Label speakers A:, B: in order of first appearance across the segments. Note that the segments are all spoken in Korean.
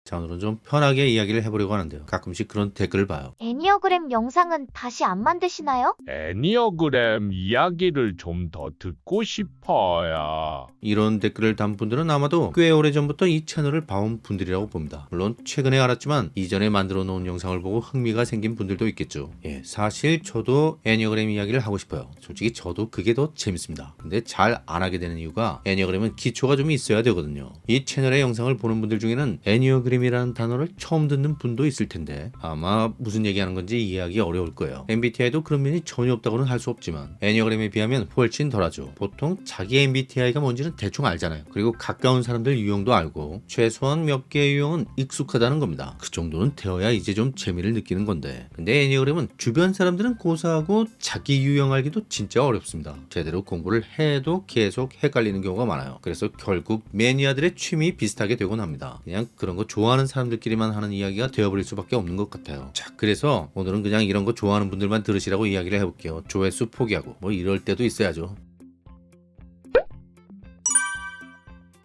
A: 자, 오늘은 좀 편하게 이야기를 해보려고 하는데요. 가끔씩 그런 댓글을 봐요.
B: 애니어그램 영상은 다시 안 만드시나요?
C: 애니어그램 이야기를 좀 더 듣고 싶어요.
A: 이런 댓글을 단 분들은 아마도 꽤 오래전부터 이 채널을 봐온 분들이라고 봅니다. 물론 최근에 알았지만 이전에 만들어 놓은 영상을 보고 흥미가 생긴 분들도 있겠죠. 예, 사실 저도 애니어그램 이야기를 하고 싶어요. 솔직히 저도 그게 더 재밌습니다. 근데 잘 안 하게 되는 이유가 애니어그램은 기초가 좀 있어야 되거든요. 이 채널의 영상을 보는 분들 중에는 애니어그램이라는 단어를 처음 듣는 분도 있을 텐데 아마 무슨 얘기하는 건지 이해하기 어려울 거예요. MBTI도 그런 면이 전혀 없다고는 할 수 없지만 애니어그램에 비하면 훨씬 덜하죠. 보통 자기 MBTI가 뭔지는 대충 알잖아요. 그리고 가까운 사람들 유형도 알고 최소한 몇 개의 유형은 익숙하다는 겁니다. 그 정도는 되어야 이제 좀 재미를 느끼는 건데, 근데 애니어그램은 주변 사람들은 고사하고 자기 유형 알기도 진짜 어렵습니다. 제대로 공부를 해도 계속 헷갈리는 경우가 많아요. 그래서 결국 매니아들의 취미 비슷하게 되곤 합니다. 그냥 그런 거 좋아하는 사람들끼리만 하는 이야기가 되어버릴 수밖에 없는 것 같아요. 자, 그래서 오늘은 그냥 이런 거 좋아하는 분들만 들으시라고 이야기를 해볼게요. 조회수 포기하고 뭐 이럴 때도 있어야죠.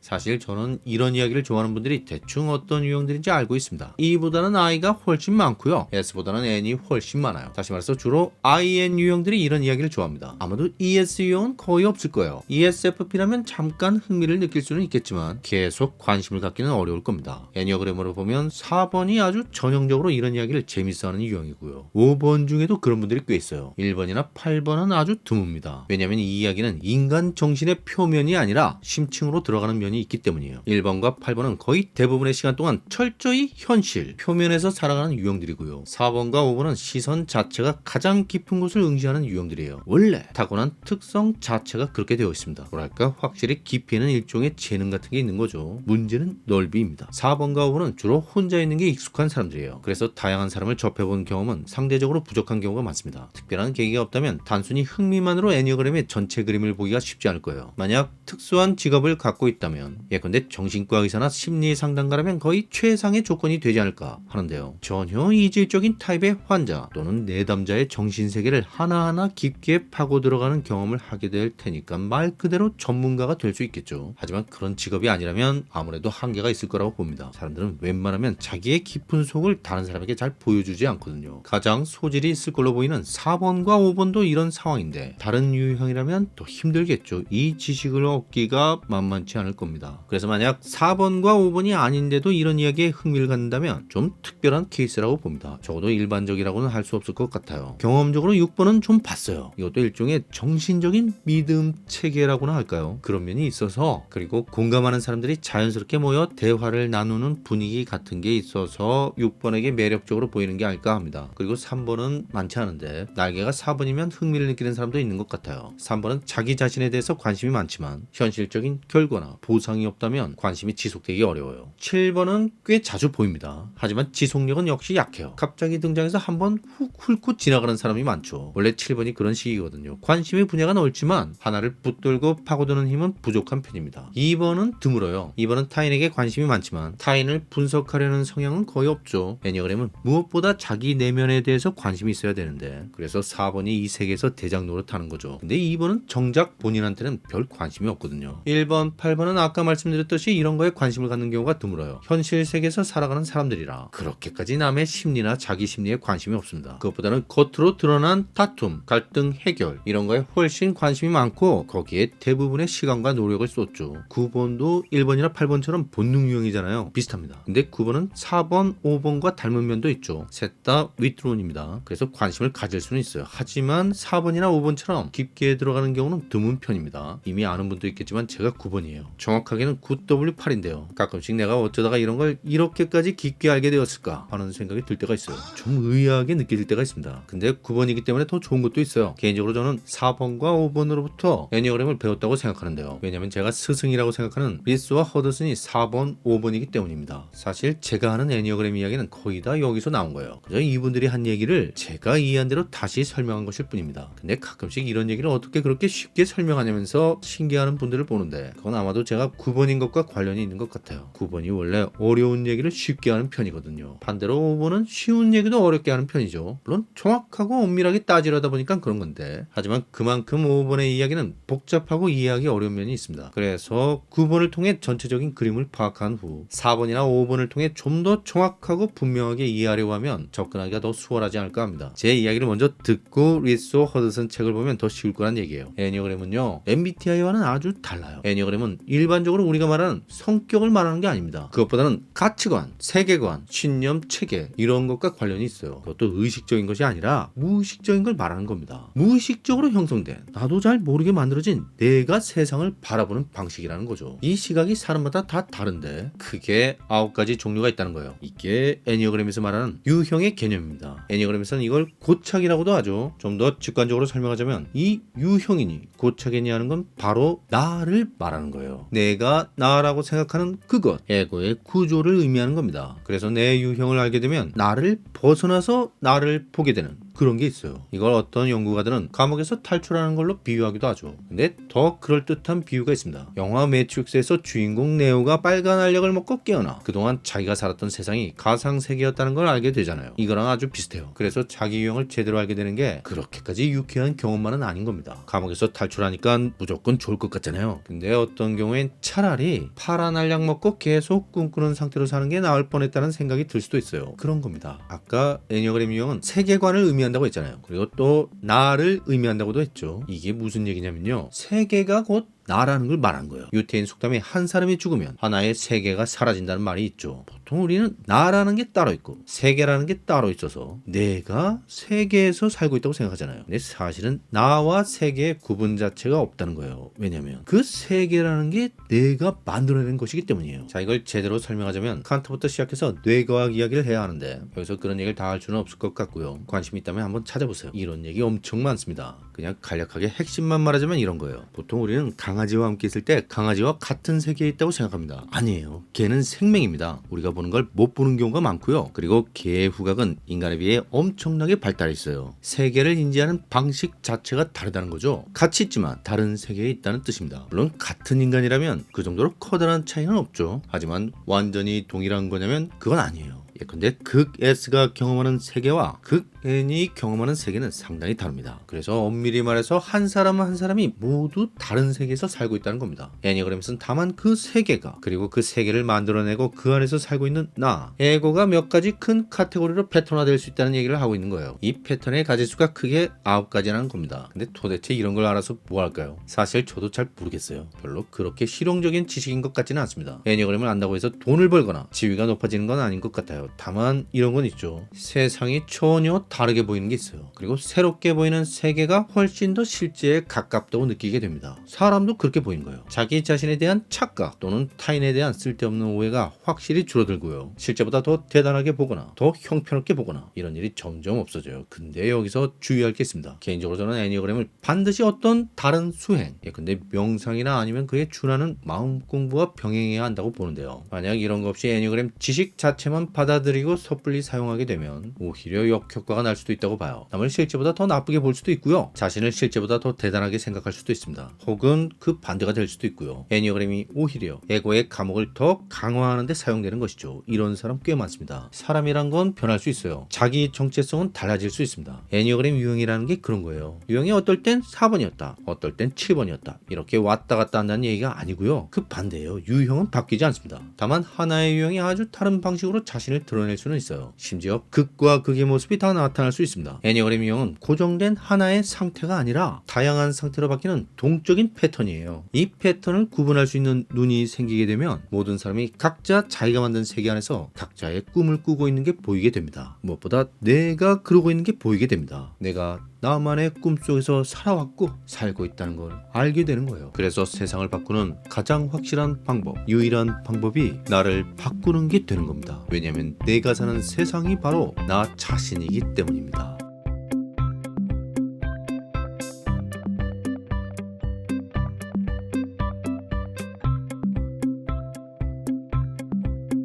A: 사실 저는 이런 이야기를 좋아하는 분들이 대충 어떤 유형들인지 알고 있습니다. E보다는 I가 훨씬 많고요. S보다는 N이 훨씬 많아요. 다시 말해서 주로 IN 유형들이 이런 이야기를 좋아합니다. 아마도 ES 유형은 거의 없을 거예요. ESFP라면 잠깐 흥미를 느낄 수는 있겠지만 계속 관심을 갖기는 어려울 겁니다. 애니어그램으로 보면 4번이 아주 전형적으로 이런 이야기를 재밌어하는 유형이고요. 5번 중에도 그런 분들이 꽤 있어요. 1번이나 8번은 아주 드뭅니다. 왜냐하면 이 이야기는 인간 정신의 표면이 아니라 심층으로 들어가는 면이 있기 때문이에요. 1번과 8번은 거의 대부분의 시간 동안 철저히 현실, 표면에서 살아가는 유형들이고요. 4번과 5번은 시선 자체가 가장 깊은 곳을 응시하는 유형들이에요. 원래 타고난 특성 자체가 그렇게 되어 있습니다. 뭐랄까 확실히 깊이에는 일종의 재능 같은 게 있는 거죠. 문제는 넓이입니다. 4번과 5번은 주로 혼자 있는 게 익숙한 사람들이에요. 그래서 다양한 사람을 접해본 경험은 상대적으로 부족한 경우가 많습니다. 특별한 계기가 없다면 단순히 흥미만으로 애니어그램의 전체 그림을 보기가 쉽지 않을 거예요. 만약 특수한 직업을 갖고 있다면 예컨대 정신과 의사나 심리 상담가라면 거의 최상의 조건이 되지 않을까 하는데요. 전혀 이질적인 타입의 환자 또는 내담자의 정신세계를 하나하나 깊게 파고 들어가는 경험을 하게 될 테니까 말 그대로 전문가가 될 수 있겠죠. 하지만 그런 직업이 아니라면 아무래도 한계가 있을 거라고 봅니다. 사람들은 웬만하면 자기의 깊은 속을 다른 사람에게 잘 보여주지 않거든요. 가장 소질이 있을 걸로 보이는 4번과 5번도 이런 상황인데 다른 유형이라면 더 힘들겠죠. 이 지식을 얻기가 만만치 않을 겁니다. 그래서 만약 4번과 5번이 아닌데도 이런 이야기에 흥미를 갖는다면 좀 특별한 케이스라고 봅니다. 적어도 일반적이라고는 할 수 없을 것 같아요. 경험적으로 6번은 좀 봤어요. 이것도 일종의 정신적인 믿음 체계라고나 할까요? 그런 면이 있어서, 그리고 공감하는 사람들이 자연스럽게 모여 대화를 나누는 분위기 같은 게 있어서 6번에게 매력적으로 보이는 게 아닐까 합니다. 그리고 3번은 많지 않은데 날개가 4번이면 흥미를 느끼는 사람도 있는 것 같아요. 3번은 자기 자신에 대해서 관심이 많지만 현실적인 결과나 보상이 없다면 관심이 지속되기 어려워요. 7번은 꽤 자주 보입니다. 하지만 지속력은 역시 약해요. 갑자기 등장해서 한번 훅 훑고 지나가는 사람이 많죠. 원래 7번이 그런 식이거든요. 관심의 분야가 넓지만 하나를 붙들고 파고드는 힘은 부족한 편입니다. 2번은 드물어요. 2번은 타인에게 관심이 많지만 타인을 분석하려는 성향은 거의 없죠. 애니어그램은 무엇보다 자기 내면에 대해서 관심이 있어야 되는데, 그래서 4번이 이 세계에서 대장 노릇하는 거죠. 근데 2번은 정작 본인한테는 별 관심이 없거든요. 1번, 8번은 아까 말씀드렸듯이 이런 거에 관심을 갖는 경우가 드물어요. 현실 세계에서 살아가는 사람들이라 그렇게까지 남의 심리나 자기 심리에 관심이 없습니다. 그것보다는 겉으로 드러난 다툼, 갈등 해결 이런 거에 훨씬 관심이 많고 거기에 대부분의 시간과 노력을 쏟죠. 9번도 1번이나 8번처럼 본능 유형이잖아요. 비슷합니다. 근데 9번은 4번, 5번과 닮은 면도 있죠. 셋 다 윗드론입니다. 그래서 관심을 가질 수는 있어요. 하지만 4번이나 5번처럼 깊게 들어가는 경우는 드문 편입니다. 이미 아는 분도 있겠지만 제가 9번이에요. 정확하게는 9W8인데요. 가끔씩 내가 어쩌다가 이런 걸 이렇게까지 깊게 알게 되었을까 하는 생각이 들 때가 있어요. 좀 의아하게 느껴질 때가 있습니다. 근데 9번이기 때문에 더 좋은 것도 있어요. 개인적으로 저는 4번과 5번으로부터 애니어그램을 배웠다고 생각하는데요. 왜냐면 제가 스승이라고 생각하는 리스와 허드슨이 4번, 5번이기 때문입니다. 사실 제가 하는 애니어그램 이야기는 거의 다 여기서 나온 거예요. 그저 이분들이 한 얘기를 제가 이해한 대로 다시 설명한 것일 뿐입니다. 근데 가끔씩 이런 얘기를 어떻게 그렇게 쉽게 설명하냐면서 신기해하는 분들을 보는데 그건 아마도 제가 그래서 9번인 것과 관련이 있는 것 같아요. 9번이 원래 어려운 얘기를 쉽게 하는 편이거든요. 반대로 5번은 쉬운 얘기도 어렵게 하는 편이죠. 물론 정확하고 엄밀하게 따지려다 보니까 그런 건데, 하지만 그만큼 5번의 이야기는 복잡하고 이해하기 어려운 면이 있습니다. 그래서 9번을 통해 전체적인 그림을 파악한 후 4번이나 5번을 통해 좀 더 정확하고 분명하게 이해하려고 하면 접근하기가 더 수월하지 않을까 합니다. 제 이야기를 먼저 듣고 리소 허드슨 책을 보면 더 쉬울 거란 얘기예요. 애니어그램은요, MBTI와는 아주 달라요. 애니어그램은 일반적으로 우리가 말하는 성격을 말하는 게 아닙니다. 그것보다는 가치관, 세계관, 신념, 체계 이런 것과 관련이 있어요. 그것도 의식적인 것이 아니라 무의식적인 걸 말하는 겁니다. 무의식적으로 형성된, 나도 잘 모르게 만들어진 내가 세상을 바라보는 방식이라는 거죠. 이 시각이 사람마다 다 다른데 크게 9가지 종류가 있다는 거예요. 이게 애니어그램에서 말하는 유형의 개념입니다. 애니어그램에서는 이걸 고착이라고도 하죠. 좀 더 직관적으로 설명하자면 이 유형이니 고착이니 하는 건 바로 나를 말하는 거예요. 내가 나라고 생각하는 그것, 에고의 구조를 의미하는 겁니다. 그래서 내 유형을 알게 되면 나를 벗어나서 나를 보게 되는 그런 게 있어요. 이걸 어떤 연구가들은 감옥에서 탈출하는 걸로 비유하기도 하죠. 근데 더 그럴듯한 비유가 있습니다. 영화 매트릭스에서 주인공 네오가 빨간 알약을 먹고 깨어나 그동안 자기가 살았던 세상이 가상세계였다는 걸 알게 되잖아요. 이거랑 아주 비슷해요. 그래서 자기 유형을 제대로 알게 되는 게 그렇게까지 유쾌한 경험만은 아닌 겁니다. 감옥에서 탈출하니까 무조건 좋을 것 같잖아요. 근데 어떤 경우엔 차라리 파란 알약 먹고 계속 꿈꾸는 상태로 사는 게 나을 뻔했다는 생각이 들 수도 있어요. 그런 겁니다. 아까 애니어그램 유형은 세계관을 의미한다고 했잖아요. 그리고 또 나를 의미한다고도 했죠. 이게 무슨 얘기냐면요, 세계가 곧 나라는 걸 말한 거예요. 유태인 속담에 한 사람이 죽으면 하나의 세계가 사라진다는 말이 있죠. 보통 우리는 나라는 게 따로 있고 세계라는 게 따로 있어서 내가 세계에서 살고 있다고 생각하잖아요. 근데 사실은 나와 세계의 구분 자체가 없다는 거예요. 왜냐하면 그 세계라는 게 내가 만들어낸 것이기 때문이에요. 자, 이걸 제대로 설명하자면 칸트부터 시작해서 뇌과학 이야기를 해야 하는데 여기서 그런 얘기를 다 할 수는 없을 것 같고요. 관심 있다면 한번 찾아보세요. 이런 얘기 엄청 많습니다. 그냥 간략하게 핵심만 말하자면 이런 거예요. 보통 우리는 강아지와 함께 있을 때 강아지와 같은 세계에 있다고 생각합니다. 아니에요. 개는 생명입니다. 우리가 보는 걸 못 보는 경우가 많고요. 그리고 개의 후각은 인간에 비해 엄청나게 발달해 있어요. 세계를 인지하는 방식 자체가 다르다는 거죠. 같이 있지만 다른 세계에 있다는 뜻입니다. 물론 같은 인간이라면 그 정도로 커다란 차이는 없죠. 하지만 완전히 동일한 거냐면 그건 아니에요. 예컨대 극 S가 경험하는 세계와 극 N이 경험하는 세계는 상당히 다릅니다. 그래서 엄밀히 말해서 한 사람 한 사람이 모두 다른 세계에서 살고 있다는 겁니다. 애니어그램에서는 다만 그 세계가, 그리고 그 세계를 만들어내고 그 안에서 살고 있는 나, 에고가 몇 가지 큰 카테고리로 패턴화될 수 있다는 얘기를 하고 있는 거예요. 이 패턴의 가지수가 크게 9가지라는 겁니다. 근데 도대체 이런 걸 알아서 뭐 할까요? 사실 저도 잘 모르겠어요. 별로 그렇게 실용적인 지식인 것 같지는 않습니다. 애니어그램을 안다고 해서 돈을 벌거나 지위가 높아지는 건 아닌 것 같아요. 다만 이런 건 있죠. 세상이 전혀 다르게 보이는 게 있어요. 그리고 새롭게 보이는 세계가 훨씬 더 실제에 가깝다고 느끼게 됩니다. 사람도 그렇게 보이는 거예요. 자기 자신에 대한 착각 또는 타인에 대한 쓸데없는 오해가 확실히 줄어들고요. 실제보다 더 대단하게 보거나 더 형편없게 보거나 이런 일이 점점 없어져요. 근데 여기서 주의할 게 있습니다. 개인적으로 저는 애니어그램을 반드시 어떤 다른 수행, 근데 명상이나 아니면 그에 준하는 마음 공부와 병행해야 한다고 보는데요. 만약 이런 거 없이 애니어그램 지식 자체만 받아들이고 섣불리 사용하게 되면 오히려 역효과가 날 수도 있다고 봐요. 남을 실제보다 더 나쁘게 볼 수도 있고요. 자신을 실제보다 더 대단하게 생각할 수도 있습니다. 혹은 그 반대가 될 수도 있고요. 애니어그램이 오히려 에고의 감옥을 더 강화하는 데 사용되는 것이죠. 이런 사람 꽤 많습니다. 사람이란 건 변할 수 있어요. 자기 정체성은 달라질 수 있습니다. 애니어그램 유형이라는 게 그런 거예요. 유형이 어떨 땐 4번이었다. 어떨 땐 7번이었다. 이렇게 왔다 갔다 한다는 얘기가 아니고요. 그 반대예요. 유형은 바뀌지 않습니다. 다만 하나의 유형이 아주 다른 방식으로 자신을 드러낼 수는 있어요. 심지어 극과 극의 모습이 다 나타날 수 있습니다. 애니어그램 유형은 고정된 하나의 상태가 아니라 다양한 상태로 바뀌는 동적인 패턴이에요. 이 패턴을 구분할 수 있는 눈이 생기게 되면 모든 사람이 각자 자기가 만든 세계 안에서 각자의 꿈을 꾸고 있는 게 보이게 됩니다. 무엇보다 내가 그러고 있는 게 보이게 됩니다. 내가 나만의 꿈속에서 살아왔고 살고 있다는 걸 알게 되는 거예요. 그래서 세상을 바꾸는 가장 확실한 방법, 유일한 방법이 나를 바꾸는 게 되는 겁니다. 왜냐하면 내가 사는 세상이 바로 나 자신이기 때문입니다.